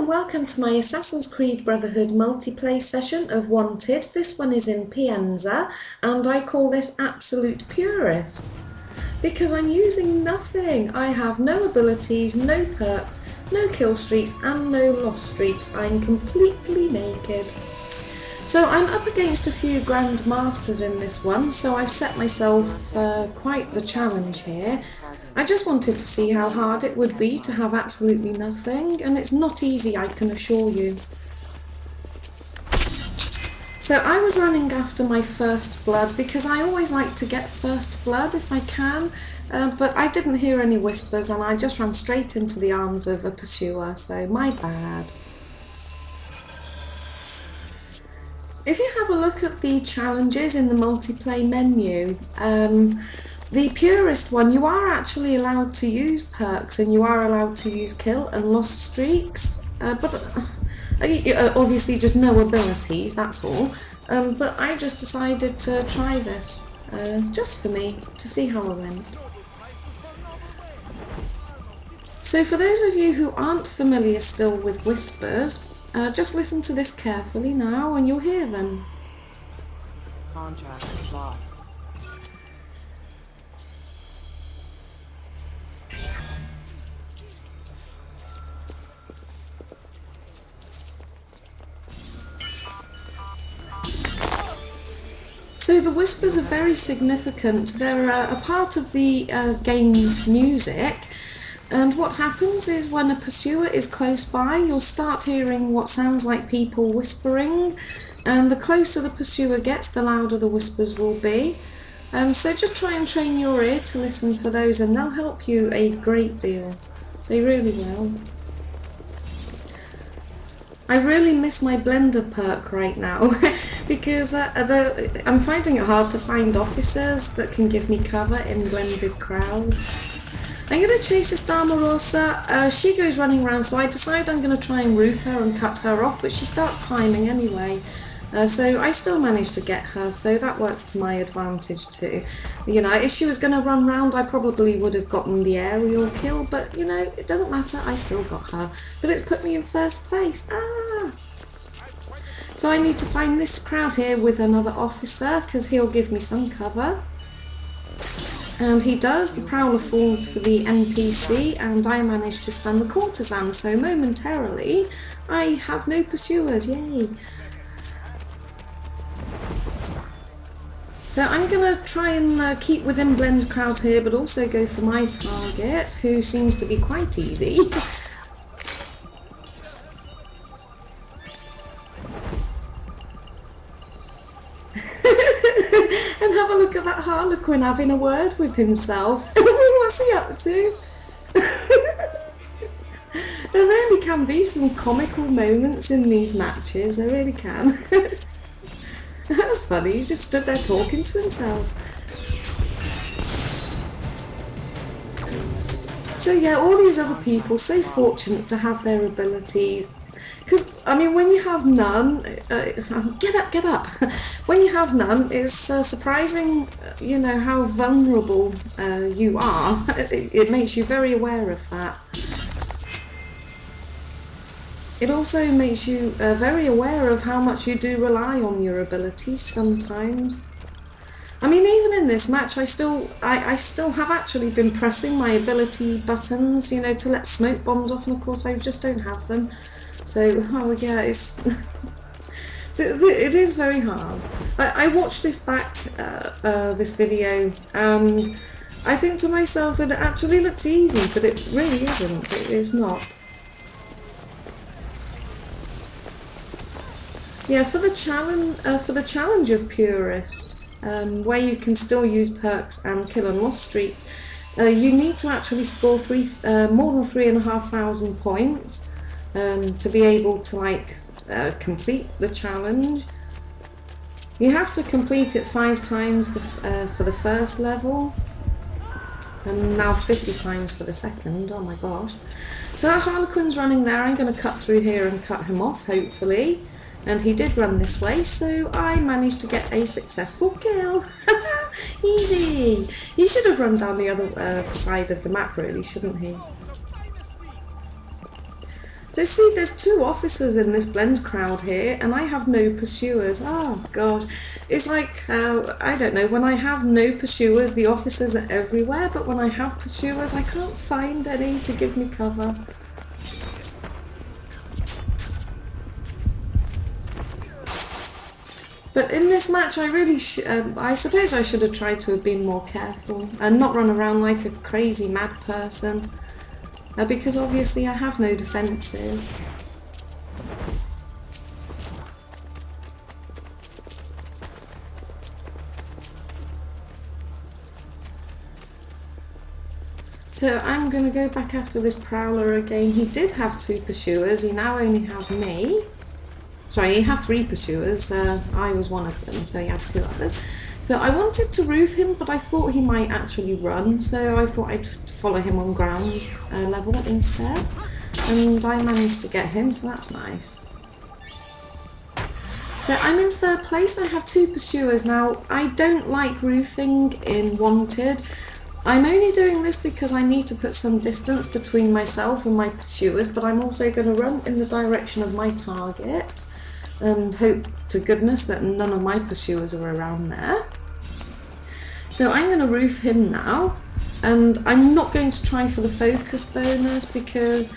and welcome to my Assassin's Creed Brotherhood multiplayer session of Wanted. This one is in Pienza, and I call this Absolute Purist. Because I'm using nothing. I have no abilities, no perks, no kill streaks, and no lost streaks. I'm completely naked. So I'm up against a few Grand Masters in this one, so I've set myself quite the challenge here. I just wanted to see how hard it would be to have absolutely nothing, and it's not easy, I can assure you. So I was running after my first blood because I always like to get first blood if I can, but I didn't hear any whispers and I just ran straight into the arms of a pursuer, so my bad. If you have a look at the challenges in the multiplayer menu, the Purist one, you are actually allowed to use perks and you are allowed to use kill and lost streaks, but obviously just no abilities, that's all. But I just decided to try this, just for me, to see how it went. So for those of you who aren't familiar still with whispers, just listen to this carefully now and you'll hear them. Contract is lost. So the whispers are very significant. They're a part of the game music, and what happens is when a pursuer is close by, you'll start hearing what sounds like people whispering, and the closer the pursuer gets, the louder the whispers will be. And so just try and train your ear to listen for those, and they'll help you a great deal. They really will. I really miss my blender perk right now because I'm finding it hard to find officers that can give me cover in blended crowds. I'm going to chase this Dama Rosa. She goes running around, so I decide I'm going to try and roof her and cut her off, but she starts climbing anyway. So I still managed to get her, so that works to my advantage too. You know, if she was going to run round, I probably would have gotten the aerial kill, but you know, it doesn't matter, I still got her. But it's put me in first place. Ah! So I need to find this crowd here with another officer, because he'll give me some cover. And he does. The Prowler falls for the NPC, and I managed to stun the courtesan, so momentarily I have no pursuers, yay! So I'm going to try and keep within blend crowds here, but also go for my target, who seems to be quite easy. And have a look at that Harlequin having a word with himself. What's he up to? There really can be some comical moments in these matches, there really can. That was funny, he just stood there talking to himself. So yeah, all these other people, so fortunate to have their abilities. Because, I mean, when you have none, get up! When you have none, it's surprising, you know, how vulnerable you are. It makes you very aware of that. It also makes you very aware of how much you do rely on your abilities sometimes. I mean, even in this match, I still have actually been pressing my ability buttons, you know, to let smoke bombs off, and of course I just don't have them. So, oh yeah, it's it is very hard. I watched this back, this video, and I think to myself that it actually looks easy, but it really isn't. It is not. Yeah, for the challenge of Purist, where you can still use perks and kill and lost streaks, you need to actually score more than 3,500 points to be able to complete the challenge. You have to complete it 5 times for the first level, and now 50 times for the second. Oh my gosh! So that Harlequin's running there. I'm going to cut through here and cut him off, hopefully. And he did run this way, so I managed to get a successful kill. Easy! He should have run down the other side of the map, really, shouldn't he? So see, there's 2 officers in this blend crowd here, and I have no pursuers. Oh gosh, it's like, I don't know, when I have no pursuers, the officers are everywhere, but when I have pursuers, I can't find any to give me cover. But in this match, I suppose I should have tried to have been more careful and not run around like a crazy mad person. Because obviously I have no defences. So I'm going to go back after this Prowler again. He did have 2 pursuers, he now only has me. Sorry, he had 3 pursuers, I was one of them, so he had 2 others. So I wanted to roof him, but I thought he might actually run, so I thought I'd follow him on ground level instead. And I managed to get him, so that's nice. So I'm in 3rd place, I have 2 pursuers. Now, I don't like roofing in Wanted. I'm only doing this because I need to put some distance between myself and my pursuers, but I'm also going to run in the direction of my target and hope to goodness that none of my pursuers are around there. So I'm going to roof him now, and I'm not going to try for the focus bonus because,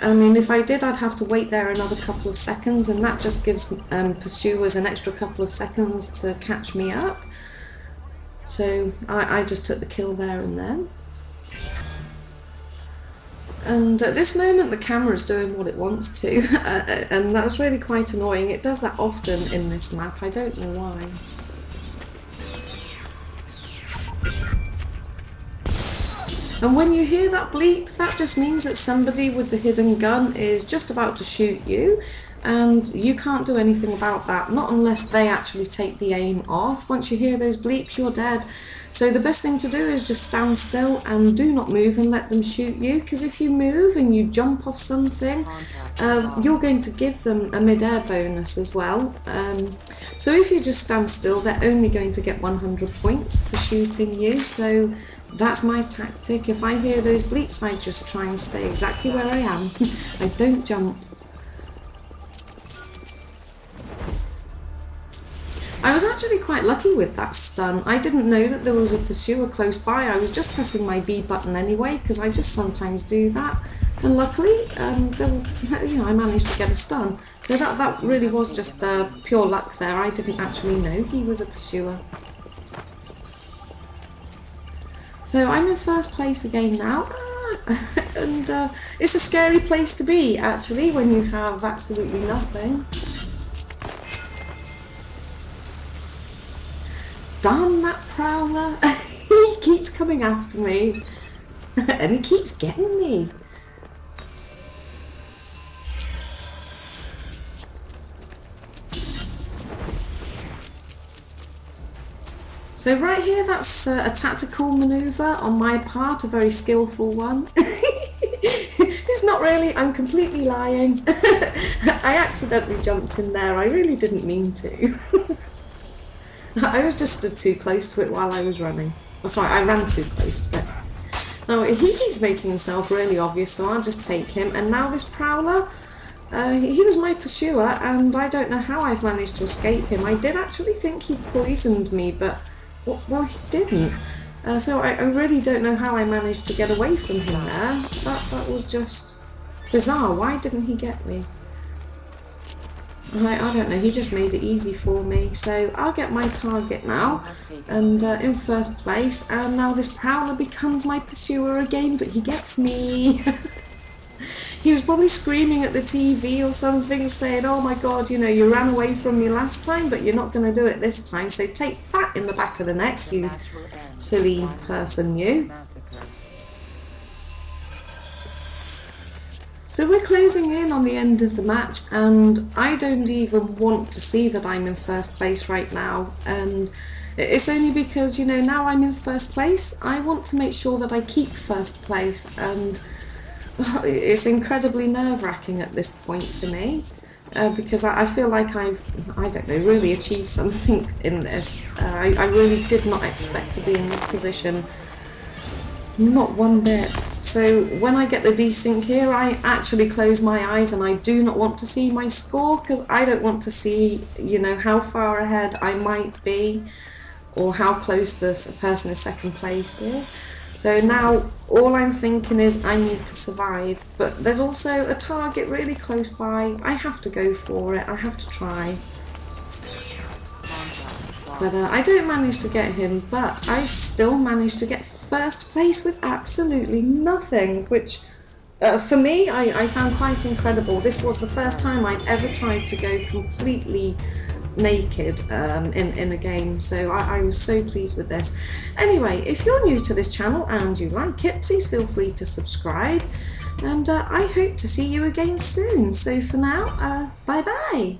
I mean, if I did, I'd have to wait there another couple of seconds, and that just gives pursuers an extra couple of seconds to catch me up. So I just took the kill there and then. And at this moment the camera's doing what it wants to, and that's really quite annoying. It does that often in this map, I don't know why. And when you hear that bleep, that just means that somebody with the hidden gun is just about to shoot you, and you can't do anything about that, not unless they actually take the aim off. Once you hear those bleeps, you're dead. So the best thing to do is just stand still and do not move and let them shoot you, because if you move and you jump off something, you're going to give them a mid-air bonus as well. So if you just stand still, they're only going to get 100 points for shooting you, so that's my tactic. If I hear those bleeps, I just try and stay exactly where I am. I don't jump. I was actually quite lucky with that stun. I didn't know that there was a pursuer close by. I was just pressing my B button anyway, because I just sometimes do that. And luckily, I managed to get a stun. So that really was just pure luck there. I didn't actually know he was a pursuer. So I'm in 1st place again now. And it's a scary place to be, actually, when you have absolutely nothing. Darn that Prowler, he keeps coming after me, and he keeps getting me. So right here, that's a tactical manoeuvre on my part, a very skillful one. It's not really, I'm completely lying. I accidentally jumped in there, I really didn't mean to. I was just stood too close to it while I was running. Oh, sorry, I ran too close to it. Now, he keeps making himself really obvious, so I'll just take him. And now this Prowler, he was my pursuer, and I don't know how I've managed to escape him. I did actually think he poisoned me, but, well, he didn't. So I really don't know how I managed to get away from him there. That was just bizarre. Why didn't he get me? I don't know, he just made it easy for me. So I'll get my target now, and in 1st place, and now this Prowler becomes my pursuer again, but he gets me. He was probably screaming at the TV or something, saying, oh my god, you know, you ran away from me last time, but you're not going to do it this time, so take that in the back of the neck, you silly person, you. So we're closing in on the end of the match, and I don't even want to see that I'm in 1st place right now, and it's only because, you know, now I'm in 1st place, I want to make sure that I keep 1st place, and it's incredibly nerve-wracking at this point for me, because I feel like I've, I don't know, really achieved something in this. I really did not expect to be in this position. Not one bit. So when I get the desync here, I actually close my eyes and I do not want to see my score because I don't want to see, you know, how far ahead I might be or how close this person in second place is. So now all I'm thinking is I need to survive, but there's also a target really close by. I have to go for it, I have to try. But I don't manage to get him, but I still managed to get first place with absolutely nothing, which for me I found quite incredible. This was the first time I'd ever tried to go completely naked in a game, so I was so pleased with this. Anyway, if you're new to this channel and you like it, please feel free to subscribe, and I hope to see you again soon. So for now, bye bye.